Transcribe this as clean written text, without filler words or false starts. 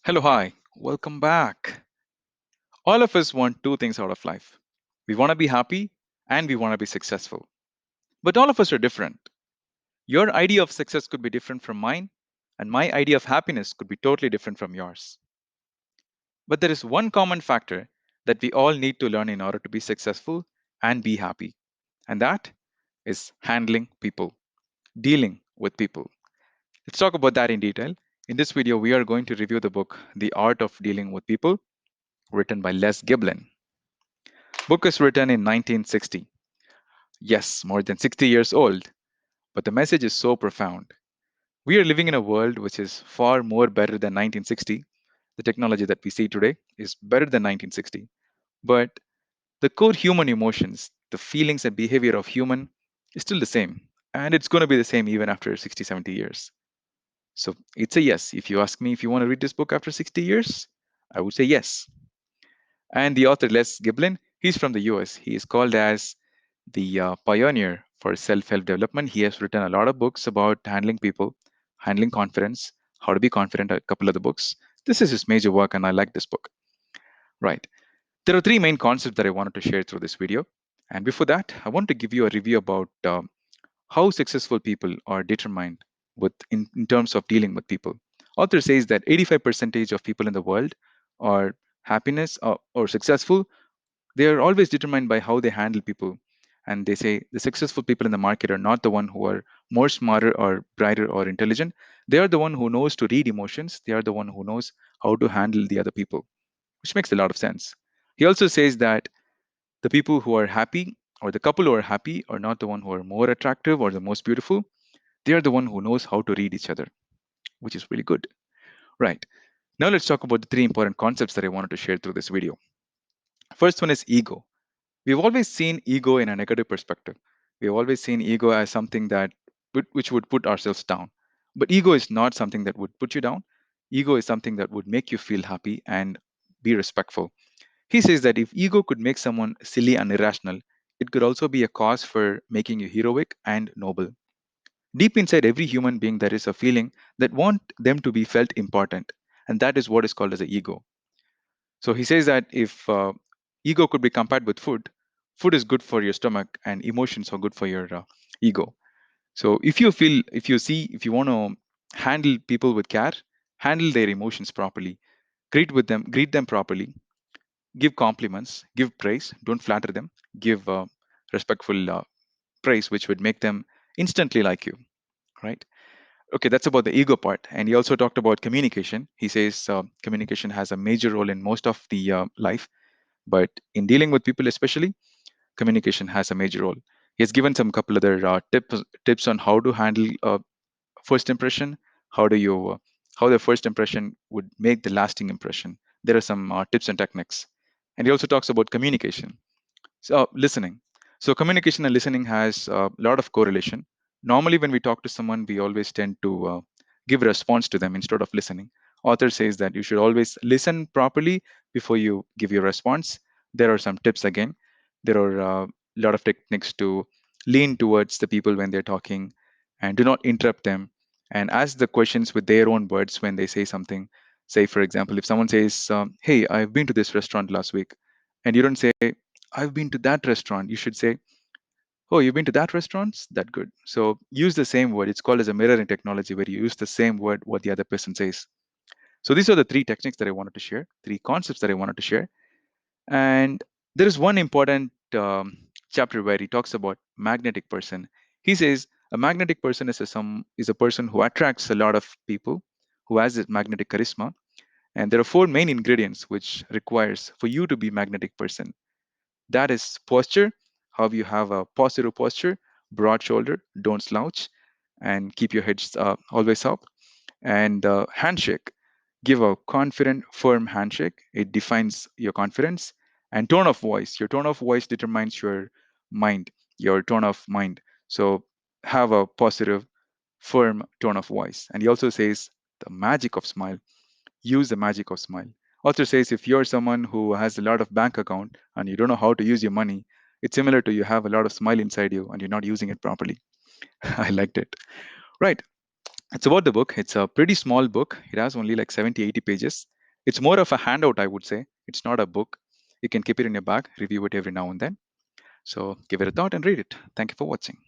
Hello, hi, welcome back. All of us want two things out of life. We want to be happy and we want to be successful. But all of us are different. Your idea of success could be different from mine, and my idea of happiness could be totally different from yours. But there is one common factor that we all need to learn in order to be successful and be happy, and that is handling people, dealing with people. Let's talk about that in detail. In this video, we are going to review the book, The Art of Dealing with People, written by Les Giblin. Book is written in 1960. Yes, more than 60 years old, but the message is so profound. We are living in a world which is far more better than 1960. The technology that we see today is better than 1960. But the core human emotions, the feelings and behavior of human is still the same. And it's going to be the same even after 60, 70 years. So it's a yes. If you ask me if you want to read this book after 60 years, I would say yes. And the author, Les Giblin, he's from the US. He is called as the pioneer for self help development. He has written a lot of books about handling people, handling confidence, how to be confident, a couple of the books. This is his major work, and I like this book. Right. There are three main concepts that I wanted to share through this video. And before that, I want to give you a review about how successful people are determined in terms of dealing with people. Author says that 85% of people in the world are happiness or successful. They are always determined by how they handle people. And they say the successful people in the market are not the one who are more smarter or brighter or intelligent. They are the one who knows to read emotions. They are the one who knows how to handle the other people, which makes a lot of sense. He also says that the people who are happy or the couple who are happy are not the one who are more attractive or the most beautiful. They are the one who knows how to read each other, which is really good. Right. Now let's talk about the three important concepts that I wanted to share through this video. First one is ego. We've always seen ego in a negative perspective. We've always seen ego as something that which would put ourselves down. But ego is not something that would put you down. Ego is something that would make you feel happy and be respectful. He says that if ego could make someone silly and irrational, it could also be a cause for making you heroic and noble. Deep inside every human being, there is a feeling that want them to be felt important, and that is what is called as the ego. So he says that if ego could be compared with food, food is good for your stomach, and emotions are good for your ego. So if you want to handle people with care, handle their emotions properly, greet them properly, give compliments, give praise, don't flatter them, give respectful praise, which would make them instantly like you, right? Okay, that's about the ego part. And he also talked about communication. He says communication has a major role in most of the life, but in dealing with people, especially, communication has a major role. He has given some couple other tips on how to handle first impression, how do you how the first impression would make the lasting impression. There are some tips and techniques. And he also talks about communication. So, listening. So, communication and listening has a lot of correlation. Normally, when we talk to someone, we always tend to give a response to them instead of listening. Author says that you should always listen properly before you give your response. There are some tips again. There are a lot of techniques to lean towards the people when they're talking and do not interrupt them and ask the questions with their own words when they say something. Say, for example, if someone says, hey, I've been to this restaurant last week, and you don't say, I've been to that restaurant. You should say, oh, you've been to that restaurant? That good. So use the same word. It's called as a mirroring technology where you use the same word what the other person says. So these are the three techniques that I wanted to share, three concepts that I wanted to share. And there is one important chapter where he talks about magnetic person. He says a magnetic person is a person who attracts a lot of people, who has this magnetic charisma. And there are four main ingredients which requires for you to be magnetic person. That is posture, how you have a positive posture, broad shoulder, don't slouch, and keep your head always up. And handshake, give a confident, firm handshake. It defines your confidence. And tone of voice, your tone of voice determines your mind, your tone of mind. So have a positive, firm tone of voice. And he also says the magic of smile, use the magic of smile. Author says if you're someone who has a lot of bank account and you don't know how to use your money, it's similar to you have a lot of smile inside you and you're not using it properly. I liked it. Right. It's about the book. It's a pretty small book. It has only like 70, 80 pages. It's more of a handout, I would say. It's not a book. You can keep it in your bag, review it every now and then. So give it a thought and read it. Thank you for watching.